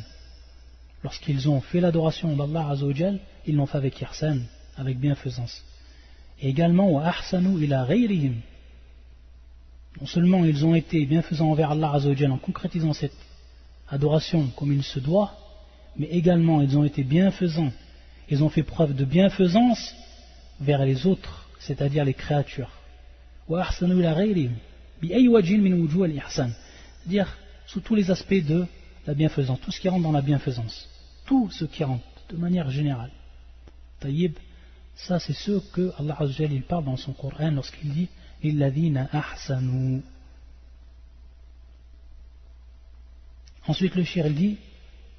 Lorsqu'ils ont fait l'adoration d'Allah Azza wa Jal, ils l'ont fait avec ihsan, avec bienfaisance. Et également, wa ahsanu ila ghayrihim. Non seulement ils ont été bienfaisants envers Allah Azza wa Jal en concrétisant cette adoration comme il se doit, mais également ils ont été bienfaisants, ils ont fait preuve de bienfaisance vers les autres, c'est-à-dire les créatures. Wa ahsanu ila ghayrihim bi ay wajhin min wujuh al-ihsan, c'est-à-dire sous tous les aspects de la bienfaisance, tout ce qui rentre dans la bienfaisance, tout ce qui rentre de manière générale. Tayyib, ça c'est ce que Allah Azza wa Jalla il parle dans son Coran lorsqu'il dit lilladhina ahsanu. Ensuite le cheikh dit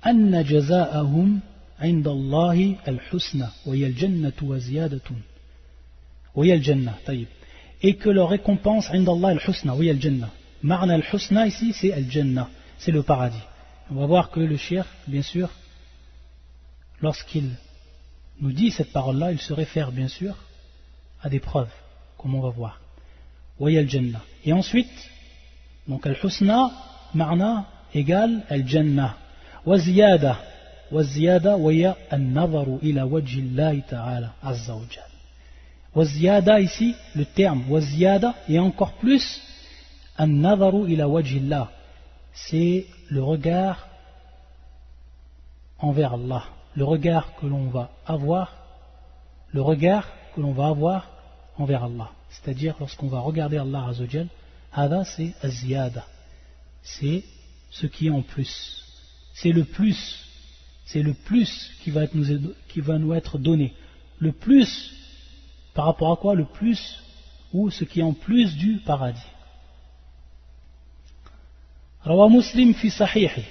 anna jazaa'ahum 'inda Allahi al-husna wa hiya al-jannatu wa ziyadatun. وهي الجنة. طيب. Et que leur récompense عند الله الحسنى وهي الجنة. معنى الحسنى ici c'est الجنة, c'est le paradis. On va voir que le cheikh, bien sûr, lorsqu'il nous dit cette parole-là, il se réfère bien sûr à des preuves, comme on va voir. وهي الجنة. Et ensuite, donc الحسنى معنى égale الجنة. وزيادة وهي النظر إلى وجه الله تعالى عز وجل. وزيادة ici, le terme وزيادة et encore plus النظر إلى وجه الله, c'est le regard envers Allah, le regard que l'on va avoir, envers Allah. C'est-à-dire lorsqu'on va regarder Allah Azza wa Jal, hada c'est az-ziyada, c'est ce qui est en plus, c'est le plus qui va nous être donné. Le plus par rapport à quoi? Le plus ou ce qui est en plus du paradis. Rawa Muslim fi sahihi.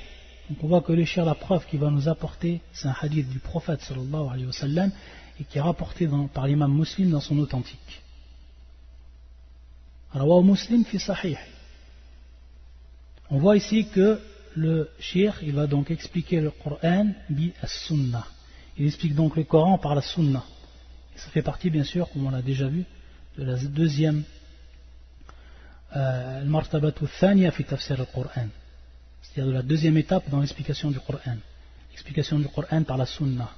Donc on voit que le cheikh, la preuve qu'il va nous apporter, c'est un hadith du prophète sallallahu alayhi wa sallam et qui est rapporté par l'imam Muslim dans son authentique. Rawa Muslim fi sahihi. On voit ici que le cheikh, il va donc expliquer le Coran bi as-sunnah. Il explique donc le Coran par la sunnah. Et ça fait partie bien sûr, comme on l'a déjà vu, de la deuxième al-martabatu thaniya fi tafsir al-Qur'an, c'est-à-dire de la deuxième étape dans l'explication du Coran, l'explication du Coran par la sunna.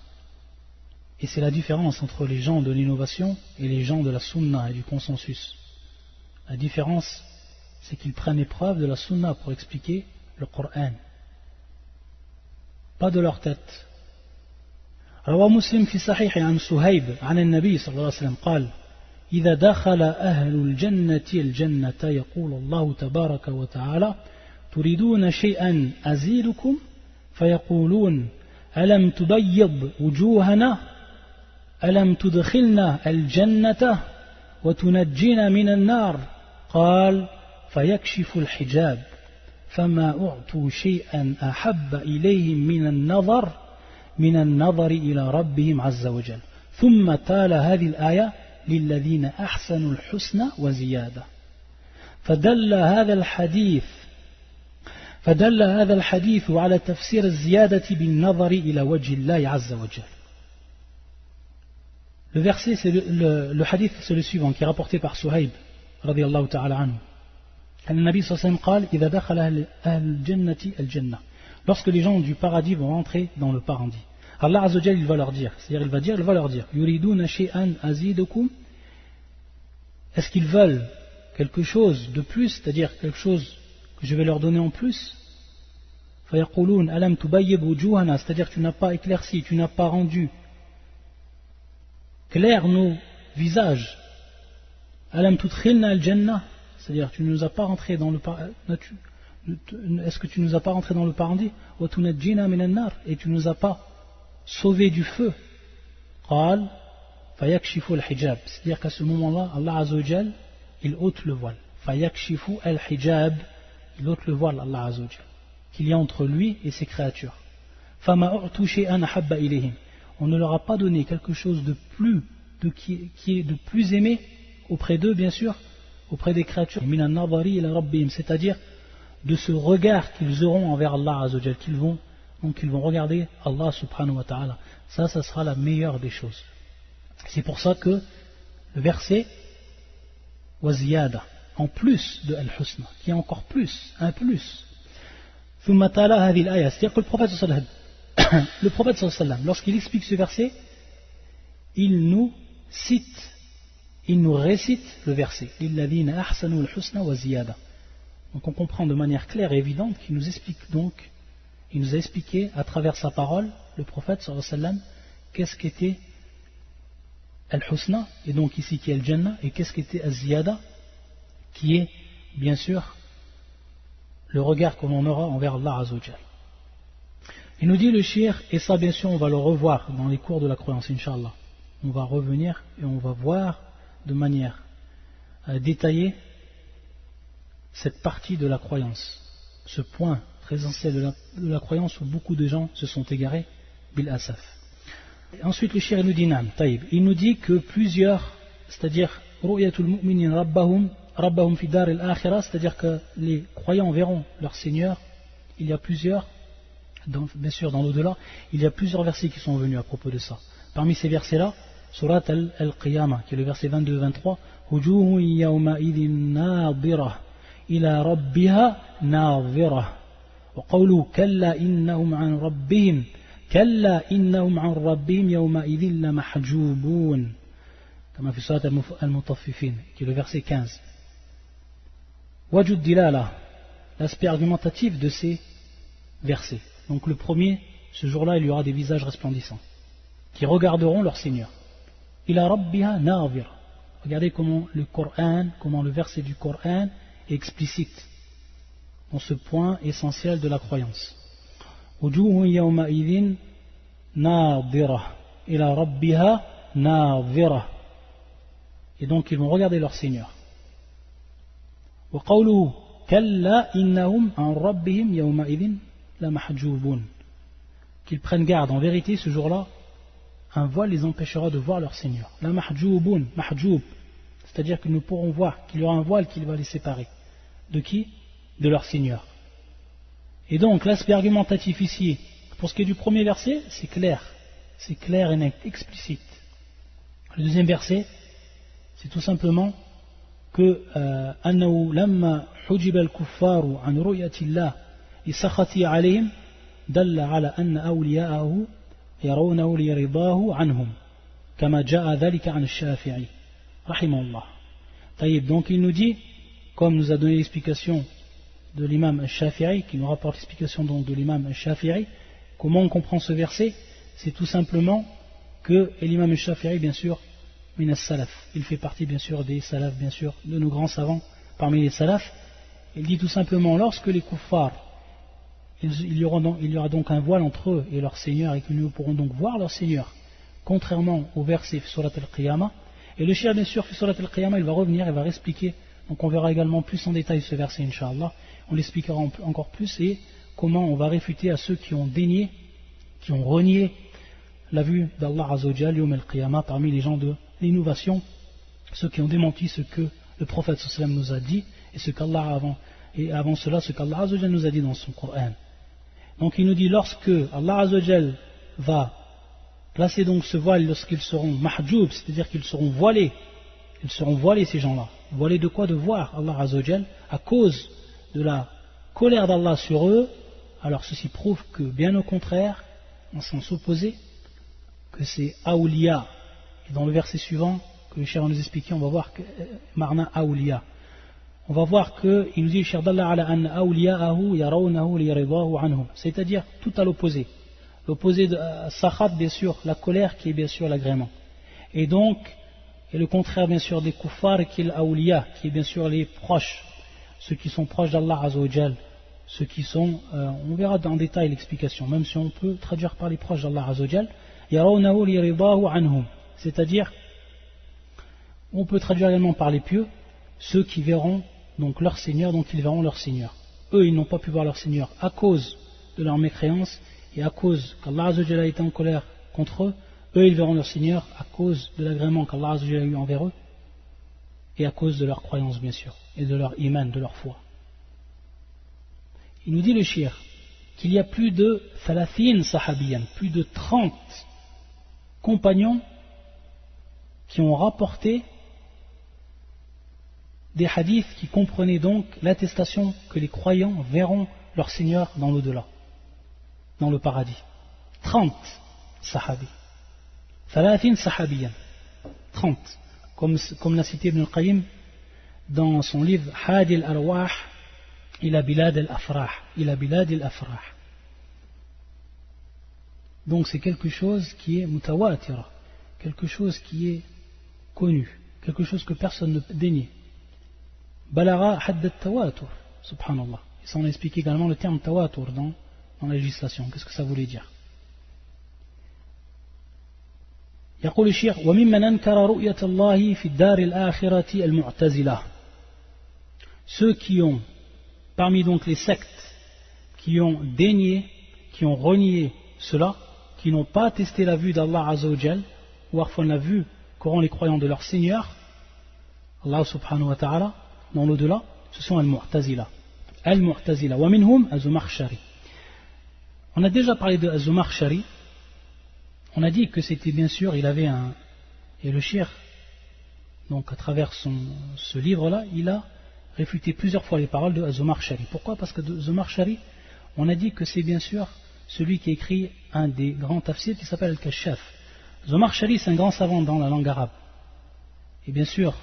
Et c'est la différence entre les gens de l'innovation et les gens de la sunna et du consensus. La différence, c'est qu'ils prennent épreuve de la sunna pour expliquer le Coran, pas de leur tête. روى مسلم في صحيح عن سهيب عن النبي صلى الله عليه وسلم قال: إذا دخل أهل الجنة الجنة يقول الله تبارك وتعالى: تريدون شيئا أزيدكم؟ فيقولون: ألم تبيض وجوهنا؟ ألم تدخلنا الجنة وتنجينا من النار؟ قال: فيكشف الحجاب فما أعطوا شيئا أحب إليهم من النظر إلى ربهم عز وجل. ثم تلا هذه الآية: للذين أحسنوا الحسنى وزيادة. فدل هذا الحديث على تفسير الزيادة بالنظر إلى وجه الله عز وجل. Le verset, le hadith, c'est le suivant, qui est rapporté par Suhaib رضي الله تعالى عنه. النبي صلى الله عليه وسلم قال: إذا دخل أهل الجنة الجنة. Lorsque les gens du paradis vont entrer dans le paradis, Allah Azza wa Jal, il va leur dire, c'est-à-dire il va leur dire: yuriduna shay'an azidukum, est-ce qu'ils veulent quelque chose de plus, c'est-à-dire quelque chose que je vais leur donner en plus? Fayaqulun alam tubayyib wujuhana, c'est-à-dire tu n'as pas éclairci, tu n'as pas rendu clair nos visages. Alam tudkhilna al-jannah, c'est-à-dire tu ne nous as pas rentré dans le paradis. Est-ce que tu nous as pas rentré dans le paradis? Wa tunajjina min an-nar, et tu nous as pas sauvé du feu. Qal fayakshifu al-hijab, c'est-à-dire qu'à ce moment-là, Allah Azza wa Jal, il ôte le voile. Fayakshifu al-hijab, il ôte le voile, Allah Azza wa Jal, qu'il y a entre lui et ses créatures. Fama u'tu shay'an ahabba ilayhim, on ne leur a pas donné quelque chose de plus, qui est de plus aimé auprès d'eux, bien sûr, auprès des créatures, min an-nadari ila rabbihim, c'est-à-dire de ce regard qu'ils auront envers Allah Azza wa Jal, qu'ils vont regarder Allah subhanahu wa ta'ala. Ça sera la meilleure des choses. C'est pour ça que le verset waziyada, en plus de al-husna, qui est encore plus, un plus. Thumma tala hadhihi al-aya, c'est-à-dire que le prophète sallallahu alayhi wa sallam, lorsqu'il explique ce verset, il nous récite le verset lilladhina ahsanu al-husna wa ziyada. Donc on comprend de manière claire et évidente qu'il nous explique donc, il nous a expliqué à travers sa parole, le prophète sallallahu alayhi wa sallam, qu'est-ce qu'était al-husna, et donc ici qui est al-jannah, et qu'est-ce qu'était al-ziyada, qui est bien sûr le regard que l'on aura envers Allah Azza wa Jal. Il nous dit le cheikh, et ça bien sûr on va le revoir dans les cours de la croyance, Inch'Allah. On va revenir et on va voir de manière détaillée cette partie de la croyance, ce point très essentiel de la croyance où beaucoup de gens se sont égarés, bil asaf. Ensuite le cheikh nous dit nam, taïb. Il nous dit que plusieurs c'est-à-dire ru'yatul mu'minin rabbahum fi dar al-akhirah, c'est-à-dire que les croyants verront leur Seigneur. Il y a plusieurs, bien sûr dans l'au-delà, il y a plusieurs versets qui sont venus à propos de ça. Parmi ces versets-là, Surat al-Qiyamah, qui est le verset 22-23, Wujuhun yawma idhin nadhirah ila rabbiha nadhirah. Wa qawlu kalla innahum an rabbihim yawma idhin lamahjubun. Comme fi Surat al-Mutaffifin, qui est le verset 15. Wajud dilala, l'aspect argumentatif de ces versets. Donc le premier, ce jour-là, il y aura des visages resplendissants qui regarderont leur Seigneur. Ila rabbiha nadhira. Regardez comment le verset du Coran est explicite dans ce point essentiel de la croyance. Wujuhun yawma idhin nadhira ila rabbiha nadhira. Et donc ils vont regarder leur Seigneur. Wa qawluhu kalla innahum an rabbihim yawma idhin lamahjubun. Qu'ils prennent garde, en vérité ce jour-là un voile les empêchera de voir leur Seigneur. La mahjoubun, mahjoub, c'est-à-dire qu'ils ne pourront voir, qu'il y aura un voile qui va les séparer. De qui? De leur Seigneur. Et donc l'aspect argumentatif ici, pour ce qui est du premier verset, c'est clair et net, explicite. Le deuxième verset, c'est tout simplement que annahu lamma hujiba al-kuffaru an ru'yati Allah li sakhati alayhim dalla ala anna awliya'ahu يرونه ليرضاه عنهم كما جاء ذلك عن الشافعي رحمه الله. طيب, donc il nous dit, comme nous a donné l'explication de l'imam al-Shafi'i, qui nous rapporte l'explication donc de l'imam al-Shafi'i, comment on comprend ce verset? C'est tout simplement que l'imam al-Shafi'i, bien sûr, min as-salaf, il fait partie bien sûr des salaf, bien sûr, de nos grands savants parmi les salaf. Il dit tout simplement, lorsque les kuffars, il y aura donc un voile entre eux et leur Seigneur, et qu'ils ne pourront donc voir leur Seigneur, contrairement au verset Surat al-Qiyamah. Et le Cheikh, bien sûr, Surat al-Qiyamah, il va revenir et va expliquer. Donc on verra également plus en détail ce verset, Inch'Allah. On l'expliquera encore plus, et comment on va réfuter à ceux qui ont dénié, qui ont renié la vue d'Allah Azzawajal, Yawm al-Qiyamah, parmi les gens de l'innovation, ceux qui ont démenti ce que le prophète sallam nous a dit, et ce qu'Allah avant cela, ce qu'Allah Azzawajal nous a dit dans son Coran. Donc il nous dit, lorsque Allah Azzawajal va placer donc ce voile, lorsqu'ils seront mahjoub, c'est-à-dire qu'ils seront voilés ces gens-là. Voilés de quoi? De voir Allah Azzawajal, à cause de la colère d'Allah sur eux. Alors ceci prouve que, bien au contraire, en sens opposé, que c'est Awliya. Et dans le verset suivant, que le Cheikh va nous expliquer, on va voir que Marna Awliya. On va voir qu'il nous dit c'est-à-dire tout à l'opposé. L'opposé de Sakhat, bien sûr, la colère, qui est bien sûr l'agrément. Et donc, et le contraire bien sûr des kuffars, qui est l'awliya, qui est bien sûr les proches, ceux qui sont proches d'Allah Azzawajal, ceux qui sont, on verra en détail l'explication, même si on peut traduire par les proches d'Allah Azzawajal, c'est-à-dire, on peut traduire également par les pieux, ceux qui verront donc leur Seigneur, donc ils verront leur Seigneur. Eux, ils n'ont pas pu voir leur Seigneur à cause de leur mécréance, et à cause qu'Allah Azzawajal a été en colère contre eux. Eux, ils verront leur Seigneur à cause de l'agrément qu'Allah Azzawajal a eu envers eux, et à cause de leur croyance, bien sûr, et de leur iman, de leur foi. Il nous dit le shir qu'il y a plus de 30 sahabiyan, plus de 30 compagnons qui ont rapporté des hadiths qui comprenaient donc l'attestation que les croyants verront leur Seigneur dans l'au-delà, dans le paradis. 30 sahabis. 30 sahabiyan. 30. Comme l'a cité Ibn al-Qayyim dans son livre Hadi al-Arwah ila bilad al-Afrah. Ila bilad al-Afrah. Donc c'est quelque chose qui est mutawatira, quelque chose qui est connu, quelque chose que personne ne peut dénier. Balara hadd al-tawatur, subhanallah. Et ça on explique également le terme tawatur dans la législation. Qu'est-ce que ça voulait dire? يقول الشيخ وممن أنكر رؤية الله في الدار الآخرة المعتزلة. Ceux qui ont, parmi donc les sectes, qui ont dénié, qui ont renié cela, qui n'ont pas attesté la vue d'Allah Azzawajal, ou parfois la vue qu'auront les croyants de leur Seigneur, Allah subhanahu wa ta'ala, dans l'au-delà, ce sont Al-Mu'tazila. Al-Mu'tazila. Wa minhum Az-Zamakhshari. On a déjà parlé de Az-Zamakhshari. On a dit que c'était bien sûr, il avait un. Et le shir, donc à travers ce livre-là, il a réfuté plusieurs fois les paroles de Az-Zamakhshari. Pourquoi? Parce que Az-Zamakhshari, on a dit que c'est bien sûr celui qui écrit un des grands tafsirs qui s'appelle Al-Kashaf. Az-Zamakhshari, c'est un grand savant dans la langue arabe. Et bien sûr,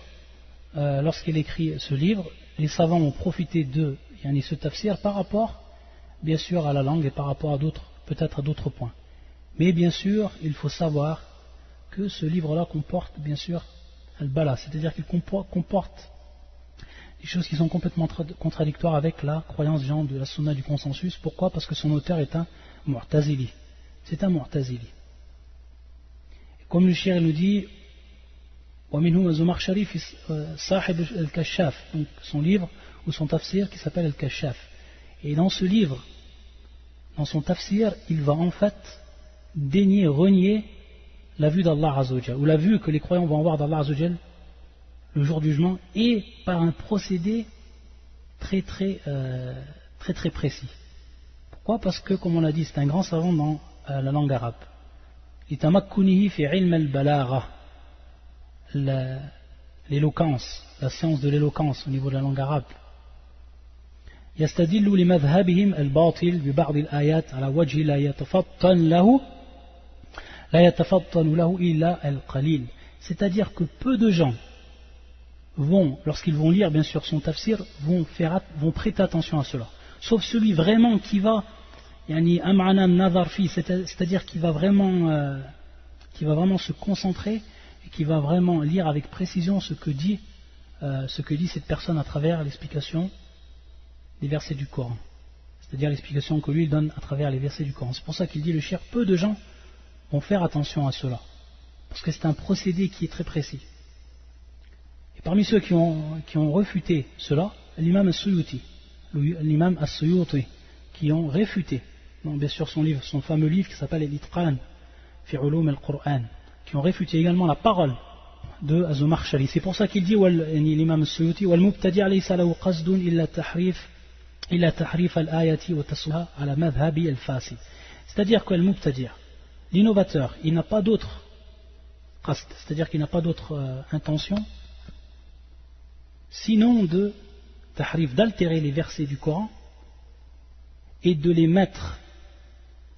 lorsqu'il écrit ce livre, les savants ont profité de ce tafsir par rapport, bien sûr, à la langue et par rapport à d'autres, peut-être à d'autres points. Mais bien sûr, il faut savoir que ce livre-là comporte, bien sûr, al-bala, c'est-à-dire qu'il comporte des choses qui sont complètement contradictoires avec la croyance des gens de la sunna du consensus. Pourquoi? Parce que son auteur est un mu'tazili. C'est un mu'tazili. Comme le shir nous dit, وَمِنْهُمْ Az-Zamakhshari fi Sahib al-Kashaf, donc son livre ou son tafsir qui s'appelle Al-Kashaf. Et dans ce livre, dans son tafsir, il va en fait renier la vue d'Allah Azzawajal, ou la vue que les croyants vont avoir d'Allah Azzawajal le jour du jugement, et par un procédé très précis. Pourquoi? Parce que, comme on l'a dit, c'est un grand savant dans la langue arabe. لتمكنه في علم البلاغة, l'éloquence, la science de l'éloquence au niveau de la langue arabe. يستدل لمذهبهم الباطل ببعض الآيات على وجه لا يتفطن له إلا القليل. C'est-à-dire que peu de gens vont, lorsqu'ils vont lire bien sûr son tafsir, vont prêter attention à cela. Sauf celui vraiment qui va, c'est-à-dire qui va vraiment se concentrer et qui va vraiment lire avec précision ce que dit cette personne à travers l'explication des versets du Coran. C'est-à-dire l'explication que lui il donne à travers les versets du Coran. C'est pour ça qu'il dit le shir, peu de gens vont faire attention à cela. Parce que c'est un procédé qui est très précis. Et parmi ceux qui ont refuté cela, l'imam As-Suyuti, qui ont réfuté, donc bien sûr son fameux livre qui s'appelle Al-Itqan fi Ulum al-Qur'an, qui ont réfuté également la parole de Az-Zamakhshari. C'est pour ça qu'il dit l'imam As-Suyuti wal mubtadi' laysa lahu qasdun illa tahrif al-ayati wa tasawwuha ala madhhabi al-fasid. C'est-à-dire que al-mubtadi', l'innovateur, il n'a pas d'autre qasd, c'est-à-dire qu'il n'a pas d'autre intention sinon de tahrif, d'altérer les versets du Coran et de les mettre,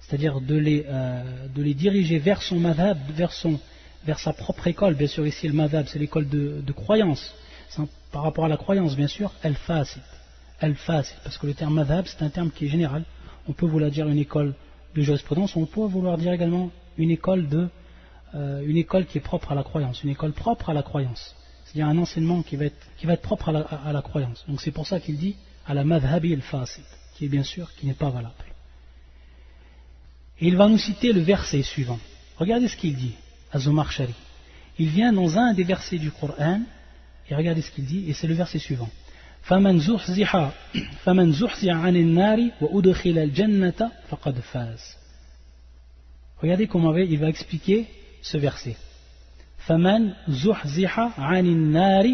c'est-à-dire de les diriger vers son madhab, vers sa propre école. Bien sûr ici le madhab c'est l'école de croyance, par rapport à la croyance bien sûr, al-fasid, parce que le terme madhab c'est un terme qui est général. On peut vouloir dire une école de jurisprudence, on peut vouloir dire également une école qui est propre à la croyance, une école propre à la croyance, c'est-à-dire un enseignement qui va être propre à la croyance. Donc c'est pour ça qu'il dit à la madhabi al-fasid, qui est bien sûr qui n'est pas valable. Et il va nous citer le verset suivant. Regardez ce qu'il dit, Az-Zamakhshari. Il vient dans un des versets du Coran, et regardez ce qu'il dit, et c'est le verset suivant. فَمَنْ زُحْزِحَ عَنِ النَّارِ وَأُدْخِلَ الْجَنَّةَ فَقَدْ فَازَ. Regardez comment il va expliquer ce verset. فَمَنْ زُحْزِحَ عَنِ النَّارِ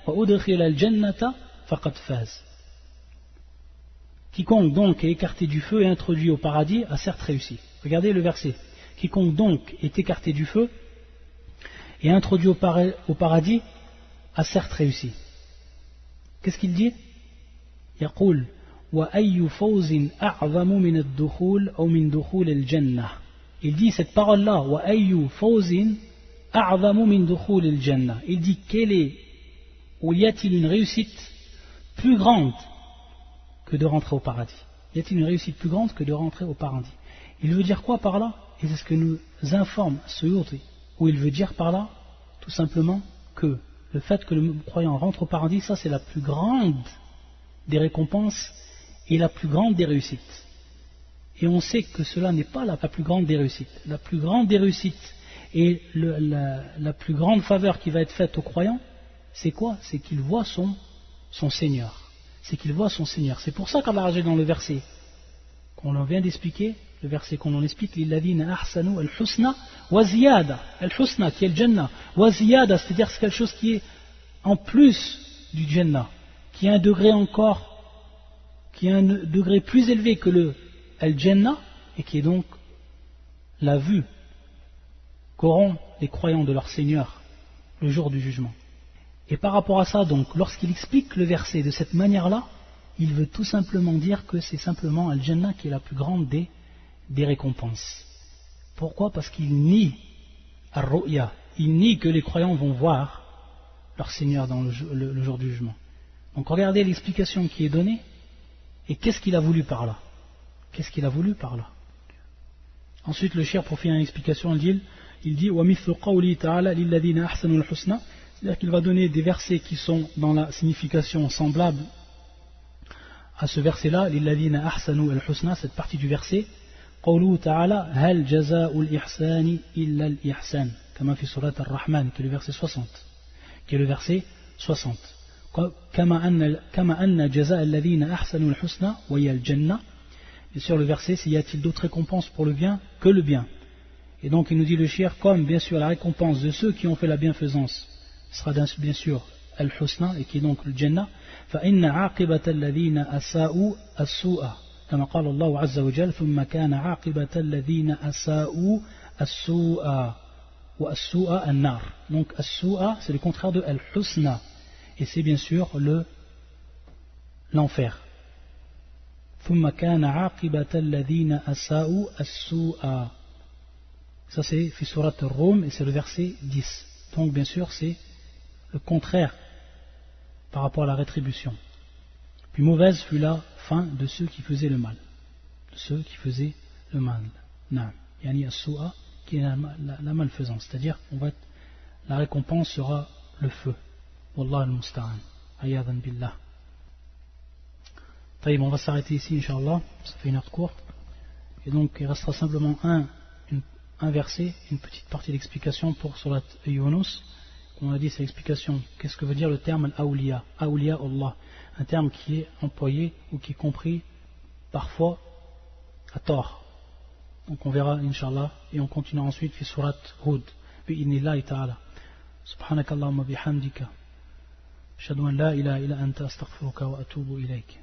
وَأُدْخِلَ الْجَنَّةَ فَقَدْ فَازَ. Quiconque donc est écarté du feu et introduit au paradis a certes réussi. Regardez le verset. Quiconque donc est écarté du feu et introduit au paradis a certes réussi. Qu'est-ce qu'il dit? يقول وأي فوز أعظم من الدخول أو من دخول الجنة. Il dit cette parole-là, وأي فوز أعظم من دخول الجنة. Il dit ou y a-t-il une réussite plus grande que de rentrer au paradis? Y a-t-il une réussite plus grande que de rentrer au paradis? Il veut dire quoi par là? Et c'est ce que nous informe Suyuti, où il veut dire par là tout simplement que le fait que le croyant rentre au paradis, ça c'est la plus grande des récompenses et la plus grande des réussites. Et on sait que cela n'est pas la plus grande des réussites. La plus grande des réussites et la plus grande faveur qui va être faite au croyant, c'est quoi? C'est qu'il voit son Seigneur. C'est qu'il voit son Seigneur. C'est pour ça qu'Allah a dans le verset qu'on vient d'expliquer, le verset qu'on en explique, lilladhina ahsanu al-husna wa ziyada. Al-husna qui est le jannah, wa ziyada, c'est-à-dire c'est quelque chose qui est en plus du Jannah, qui est un degré plus élevé que le Al-Jannah, et qui est donc la vue qu'auront les croyants de leur Seigneur le jour du jugement. Et par rapport à ça, donc, lorsqu'il explique le verset de cette manière-là, il veut tout simplement dire que c'est simplement Al-Jannah qui est la plus grande des récompenses. Pourquoi? Parce qu'il nie Ar-Ru'ya, il nie que les croyants vont voir leur Seigneur dans le jour du jugement. Donc regardez l'explication qui est donnée, et qu'est-ce qu'il a voulu par là? Qu'est-ce qu'il a voulu par là? Ensuite, le cheikh, pour finir l'explication, il dit وَمِثْلُ قَوْلِهِ تَعَالَى لِلَّذِينَ أَحْسَنُوا الْحُسْنَى, c'est-à-dire qu'il va donner des versets qui sont dans la signification semblable à ce verset-là, لِلَّذِينَ أَحْسَنُوا الْحُسْنَى, cette partie du verset, قَوْلُهُ تَعَالَى هَلْ جَزَاءُ الْإِحْسَانِ إِلَّا الْإِحْسَانِ, comme في سورة الرحمن, qui est le verset 60. كما أن جزاء الذين أحسنوا الحسنى وهي الجنة. Bien sûr, le verset, s'il y a-t-il d'autres récompenses pour le bien que le bien. Et donc, il nous dit le cheikh, comme bien sûr la récompense de ceux qui ont fait la bienfaisance sera bien sûr al-husna, et qui est donc le jannah, فإن عاقبة الذين أساءوا السوء كما قال الله عز وجل ثم كان عاقبة الذين أساءوا السوء وَالسُّوءَ النَّارِ. Donc as-su'a, c'est le contraire de al-husna, et c'est bien sûr l'enfer. ثُمَّ كَانَ عَاقِبَةَ الَّذِينَ أَسَاءُوا السُّوءَ. Ça c'est fi surat al-Rum, et c'est le verset 10. Donc bien sûr c'est le contraire par rapport à la rétribution. Puis mauvaise fut la fin de ceux qui faisaient le mal. De ceux qui faisaient le mal. Naam. Yani as-su'a, qui est la malfaisance, c'est-à-dire la récompense sera le feu. Wallah al-musta'an. Ayadan billah. Taïb, on va s'arrêter ici, Inch'Allah, ça fait une heure de cours. Et donc il restera simplement un verset, une petite partie d'explication pour Surat Yunus. Comme on a dit, c'est l'explication. Qu'est-ce que veut dire le terme al-awliya? Awliya Allah. Un terme qui est employé ou qui est compris parfois à tort. Donc on verra, Inch'Allah, et on continuera ensuite fi Surat Hud. Bi'idhnillahi ta'ala. Subhanakallahumma bihamdika. Ashhadu an la ilaha illa anta astaghfiruka wa atubu ilayk.